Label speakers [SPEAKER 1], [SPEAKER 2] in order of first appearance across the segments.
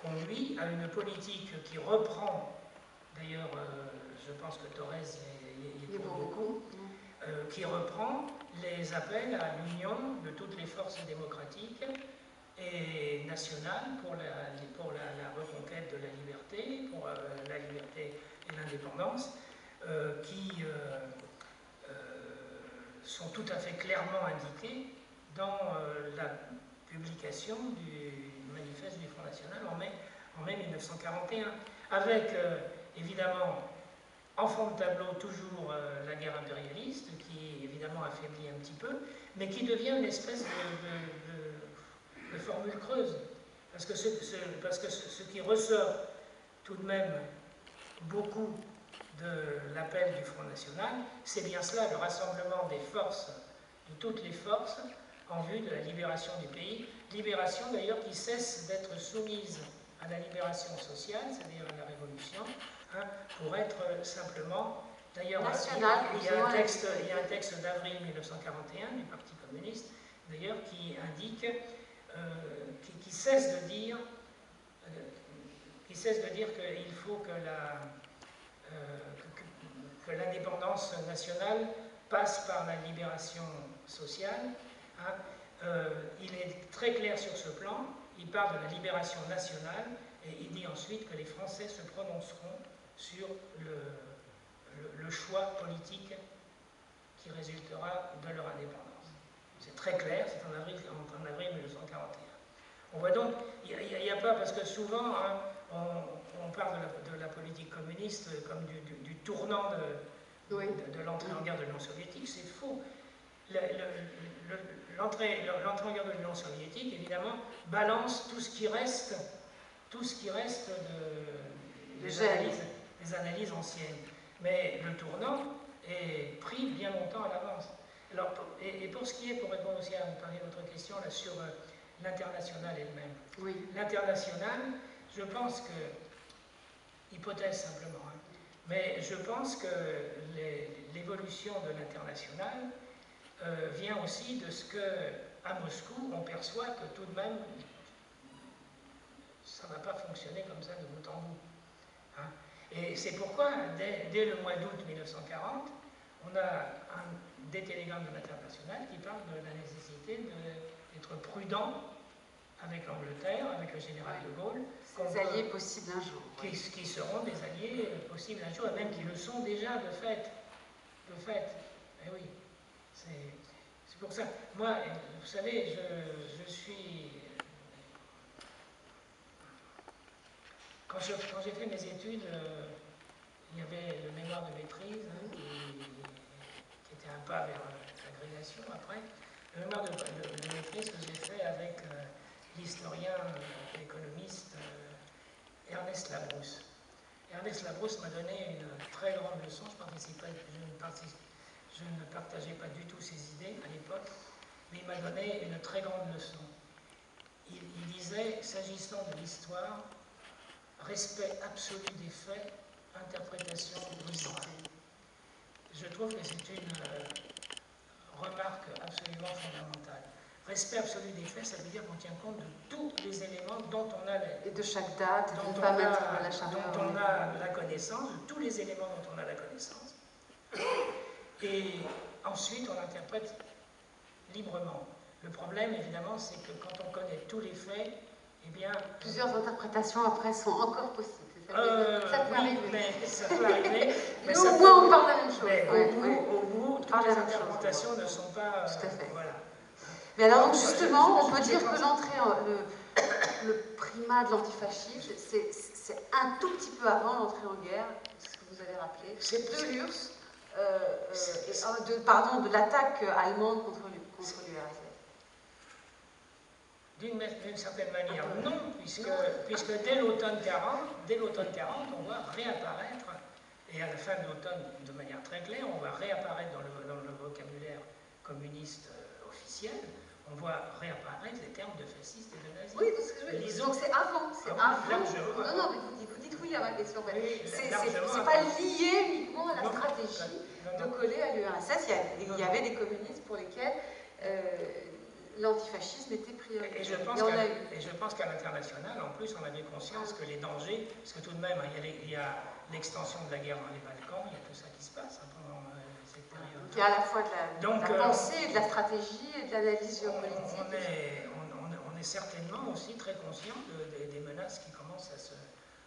[SPEAKER 1] conduit à une politique qui reprend, d'ailleurs, je pense que Thorez y est pour beaucoup, qui reprend les appels à l'union de toutes les forces démocratiques et nationales pour la reconquête de la liberté, pour la liberté et l'indépendance, qui sont tout à fait clairement indiquées dans la publication du manifeste du Front National en mai 1941, avec évidemment en fond de tableau toujours la guerre impérialiste, qui évidemment affaiblit un petit peu, mais qui devient une espèce de formule creuse. Parce que ce qui ressort tout de même beaucoup de l'appel du Front National, c'est bien cela, le rassemblement des forces, de toutes les forces, en vue de la libération du pays, libération d'ailleurs qui cesse d'être soumise à la libération sociale, c'est-à-dire à la révolution, hein, pour être simplement... D'ailleurs, il y a un texte d'avril 1941 du Parti communiste, d'ailleurs, qui indique, qui cesse de dire qu'il faut que l'indépendance nationale passe par la libération sociale. Hein. Il est très clair sur ce plan, il parle de la libération nationale et il dit ensuite que les Français se prononceront sur le choix politique qui résultera de leur indépendance. C'est très clair, c'est en avril 1941. On voit donc, il n'y a pas, parce que souvent, hein, on parle de la politique communiste comme du tournant de l'entrée en guerre de l'Union soviétique, c'est faux. L'entrée en guerre de l'Union soviétique, évidemment, balance tout ce qui reste des analyses anciennes. Mais le tournant est pris bien longtemps à l'avance. Alors, et pour ce qui est, pour répondre aussi à votre question là, sur l'internationale elle-même.
[SPEAKER 2] Oui.
[SPEAKER 1] L'internationale, je pense que, hypothèse simplement, hein, mais je pense que l'évolution de l'internationale vient aussi de ce qu'à Moscou, on perçoit que tout de même, ça ne va pas fonctionner comme ça de bout en bout. Hein. Et c'est pourquoi, dès le mois d'août 1940, on a des télégrammes de l'international qui parlent de la nécessité d'être prudent avec l'Angleterre, avec le général de Gaulle.
[SPEAKER 2] Des alliés possibles un jour.
[SPEAKER 1] Qui seront des alliés possibles un jour, et même qui le sont déjà de fait. Eh oui, c'est pour ça. Moi, vous savez, je suis... Quand j'ai fait mes études, il y avait le mémoire de maîtrise, hein, qui était un pas vers l'agrégation après. Le mémoire de maîtrise que j'ai fait avec l'historien, l'économiste Ernest Labrousse. Ernest Labrousse m'a donné une très grande leçon. Je ne partageais pas du tout ses idées à l'époque, mais il m'a donné une très grande leçon. Il disait, s'agissant de l'histoire, respect absolu des faits, interprétation de l'histoire. Je trouve que c'est une remarque absolument fondamentale. Respect absolu des faits, ça veut dire qu'on tient compte de tous les éléments dont on a
[SPEAKER 2] et de chaque date, dont on
[SPEAKER 1] a la connaissance, de tous les éléments dont on a la connaissance. Et ensuite, on interprète librement. Le problème, évidemment, c'est que quand on connaît tous les faits, eh bien...
[SPEAKER 2] Plusieurs interprétations après sont encore possibles.
[SPEAKER 1] Ça peut arriver. Ça peut arriver.
[SPEAKER 2] Mais au moins, on parle de la même chose.
[SPEAKER 1] Mais au bout, toutes les interprétations ne sont pas...
[SPEAKER 2] Tout à fait.
[SPEAKER 1] Voilà.
[SPEAKER 2] Mais alors, donc, justement, on peut dire que le primat de l'antifascisme, c'est un tout petit peu avant l'entrée en guerre, ce que vous avez rappelé, de l'URSS, de l'attaque allemande contre l'URSS.
[SPEAKER 1] D'une certaine manière, non, puisque dès l'automne 40, on va réapparaître, et à la fin de l'automne, de manière très claire, on va réapparaître dans le vocabulaire communiste officiel, on voit réapparaître les termes de fasciste et de nazi.
[SPEAKER 2] Oui, donc c'est avant. Non, mais vous dites oui à ma question. C'est pas lié uniquement à la stratégie de coller à l'URSS. Il y avait des communistes pour lesquels l'antifascisme était prioritaire.
[SPEAKER 1] Et je pense qu'à l'international, en plus, on avait conscience que les dangers, parce que tout de même, il y a l'extension de la guerre dans les Balkans, il y a tout ça qui se passe pendant cette période.
[SPEAKER 2] Il y a à la fois de la pensée, et de la stratégie et de l'analyse géopolitique.
[SPEAKER 1] On est certainement aussi très conscient des menaces qui commencent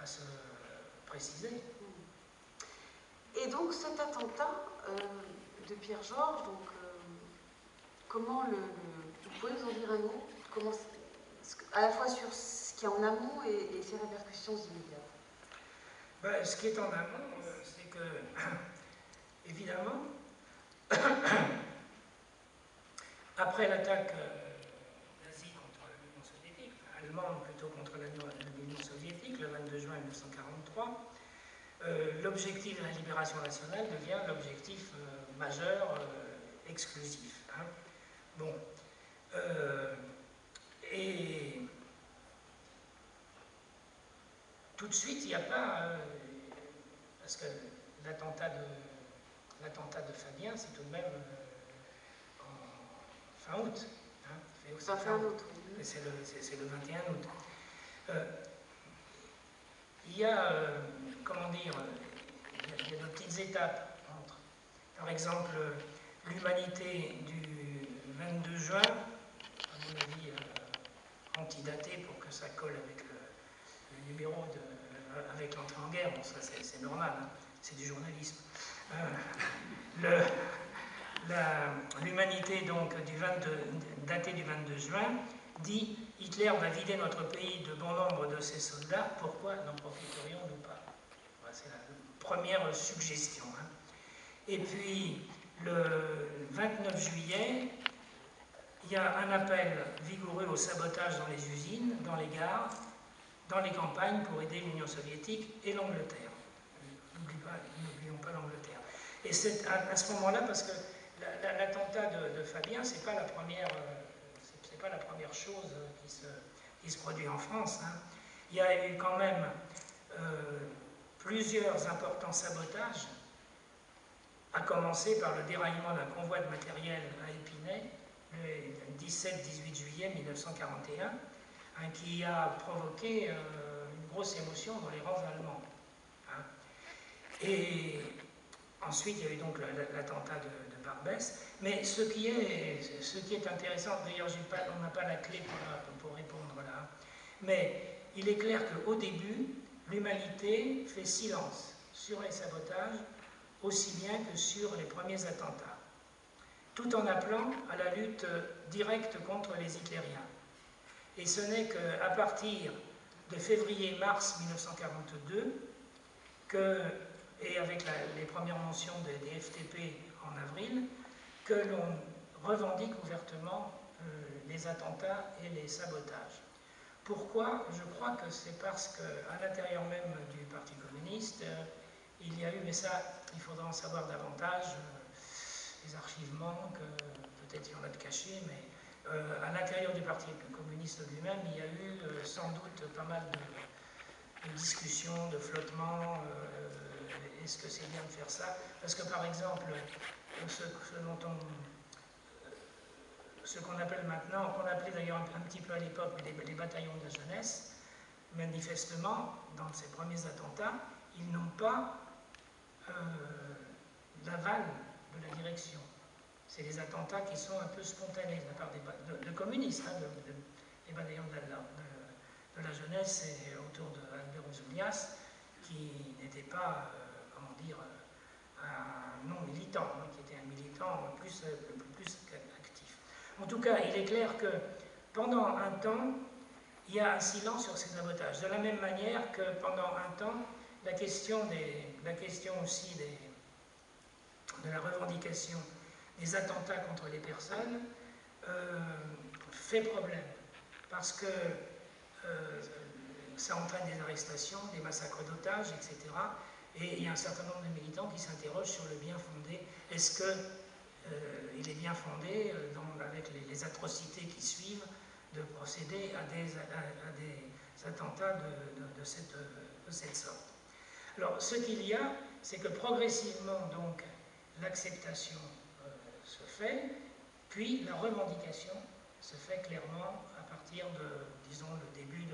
[SPEAKER 1] à se préciser.
[SPEAKER 2] Et donc cet attentat de Pierre Georges, comment vous pouvez nous en dire un mot, à la fois sur ce qui est en amont et ses répercussions immédiates?
[SPEAKER 1] Ce qui est en amont, c'est que, évidemment, après l'attaque nazie contre l'Union soviétique, allemande plutôt contre l'Union soviétique, le 22 juin 1943, l'objectif de la libération nationale devient l'objectif majeur, exclusif. Hein. Bon. Et tout de suite, il n'y a pas... parce que l'attentat de Fabien, c'est tout de même en fin août. Hein,
[SPEAKER 2] fin août.
[SPEAKER 1] C'est le 21 août. Il y a, comment dire, il y a de petites étapes entre, par exemple, l'humanité du 22 juin, à mon avis, antidatée pour que ça colle avec le numéro avec l'entrée en guerre. Bon, ça c'est normal, hein, c'est du journalisme. L'humanité donc datée du 22 juin dit « Hitler va vider notre pays de bon nombre de ses soldats, pourquoi n'en profiterions-nous pas ?» Voilà, c'est la première suggestion. Hein. Et puis, le 29 juillet, il y a un appel vigoureux au sabotage dans les usines, dans les gares, dans les campagnes pour aider l'Union soviétique et l'Angleterre. N'oublions pas l'Angleterre. Et c'est à ce moment-là, parce que l'attentat de Fabien, c'est pas la première chose qui se produit en France. Hein. Il y a eu quand même plusieurs importants sabotages, à commencer par le déraillement d'un convoi de matériel à Épinay, le 17-18 juillet 1941, hein, qui a provoqué une grosse émotion dans les rangs allemands. Hein. Et ensuite, il y a eu donc l'attentat de Barbès. Mais ce qui est intéressant, d'ailleurs, on n'a pas la clé pour répondre là, mais il est clair qu'au début, l'humanité fait silence sur les sabotages, aussi bien que sur les premiers attentats, tout en appelant à la lutte directe contre les hitlériens. Et ce n'est qu'à partir de février-mars 1942, et avec les premières mentions des FTP en avril, que l'on revendique ouvertement les attentats et les sabotages. Pourquoi? Je crois que c'est parce qu'à l'intérieur même du Parti communiste, il y a eu, mais ça, il faudra en savoir davantage, les archives manquent, peut-être il y en a de cachés, mais à l'intérieur du Parti communiste lui-même, il y a eu sans doute pas mal de discussions, de flottements. Est-ce que c'est bien de faire ça? Parce que par exemple, ce qu'on appelle maintenant, qu'on appelait d'ailleurs un petit peu à l'époque les bataillons de la jeunesse, manifestement, dans ces premiers attentats, ils n'ont pas l'aval de la direction. C'est des attentats qui sont un peu spontanés de la part de communistes, hein, des bataillons de la jeunesse et autour de Albert Ouzoulias, qui n'était pas, comment dire, un non-militant, hein, qui était un militant plus actif. En tout cas, il est clair que pendant un temps, il y a un silence sur ces sabotages. De la même manière que pendant un temps, la question aussi de la revendication des attentats contre les personnes fait problème, parce que ça entraîne des arrestations, des massacres d'otages, etc. Et il y a un certain nombre de militants qui s'interrogent sur le bien fondé. Est-ce qu'il est bien fondé, avec les atrocités qui suivent, de procéder à des attentats de cette sorte? Alors, ce qu'il y a, c'est que progressivement, donc, l'acceptation se fait, puis la revendication se fait clairement à partir de, disons, le début